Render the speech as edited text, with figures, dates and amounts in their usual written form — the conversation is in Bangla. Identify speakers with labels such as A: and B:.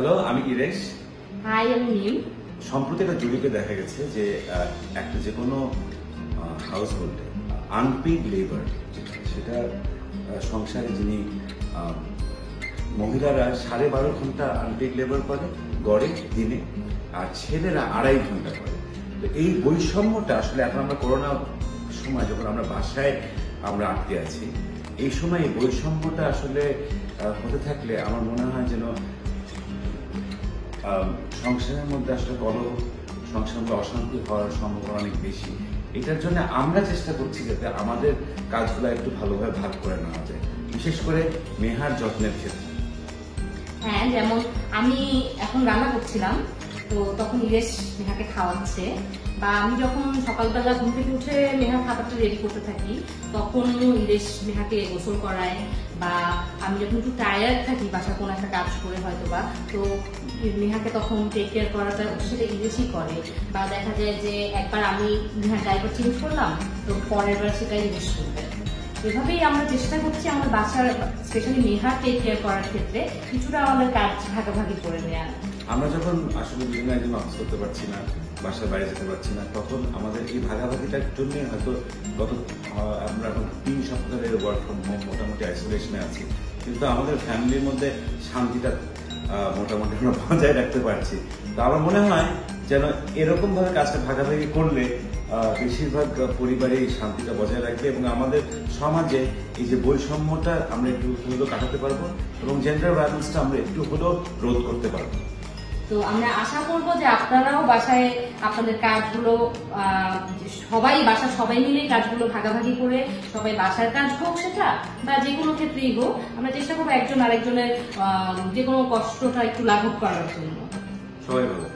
A: হ্যালো, আমি ইরেশ।
B: হাই, আমি নিম।
A: সম্প্রতি একটা জরিপে দেখা গেছে যে একটা যে কোনো হাউস হোল্ডে আনপেইড লেবার সেটা সংসারে যিনি মহিলারা 12.5 ঘন্টা আনপেইড লেবার করে গড়ে দিনে, আর ছেলেরা 2.5 ঘন্টা করে। তো এই বৈষম্যটা আসলে এখন আমরা করোনা সময় যখন আমরা বাসায় আমরা আটকে আছি, এই সময় এই বৈষম্যটা আসলে হতে থাকলে আমার মনে হয় যেন সংসারের মধ্যে আসলে কলহ, সংসারের মধ্যে অশান্তি হওয়ার সম্ভাবনা অনেক বেশি। এটার জন্য আমরা চেষ্টা করছি যাতে আমাদের কাজগুলো একটু ভালোভাবে ভাগ করে নেওয়া যায়, বিশেষ করে মেহার যত্নের ক্ষেত্রে।
B: হ্যাঁ, যেমন আমি এখন রান্না করছিলাম, তো তখন ইরেশ মেহাকে খাওয়াচ্ছে, বা আমি যখন সকালবেলা ঘুম থেকে উঠে মেহার খাবারটা রেডি করতে থাকি তখন ইরেশ মেহাকে গোসল করায়, বা আমি যখন একটু টায়ার্ড থাকি বাসা কোনো একটা কাজ করে হয়তো বা, তো মেহাকে তখন টেক কেয়ার করাটা সেটা ইরেশই করে। বা দেখা যায় যে একবার আমি মেহার ডাইপার চেঞ্জ করলাম, তো পরের বার সেটা ইরেশ করবে। এভাবেই আমরা চেষ্টা করছি আমার বাসার স্পেশালি মেহার টেক কেয়ার করার ক্ষেত্রে কিছুটা আমাদের কাজ ভাগাভাগি করে নেওয়া।
A: আমরা যখন আসলে বিভিন্ন একজন অফিস করতে পারছি না, বাসার বাইরে যেতে পারছি না, তখন আমাদের এই ভাগাভাগিটার জন্য হয়তো গত আমরা এখন 3 সপ্তাহের ওয়ার্ক ফ্রম হোম মোটামুটি আইসোলেশনে আছি, কিন্তু আমাদের ফ্যামিলির মধ্যে শান্তিটা মোটামুটি আমরা বজায় রাখতে পারছি। তো আমার মনে হয় যেন এরকম ভাবে কাজটা ভাগাভাগি করলে বেশিরভাগ পরিবারে এই শান্তিটা বজায় রাখবে এবং আমাদের সমাজে এই যে বৈষম্যটা আমরা একটু হলেও কাটাতে পারবো এবং জেন্ডার ভায়োলেন্সটা আমরা একটু হলেও রোধ করতে পারবো।
B: তো আমরা আশা করবো যে আপনারাও বাসায় আপনাদের কাজগুলো বাসার সবাই মিলে কাজগুলো ভাগাভাগি করে, সবাই বাসার কাজ হোক সেটা বা যে কোনো ক্ষেত্রেই হোক, আমরা চেষ্টা করবো একজন আরেকজনের যে কোনো কষ্টটা একটু লাঘব করার জন্য।
A: সবাই ভালো।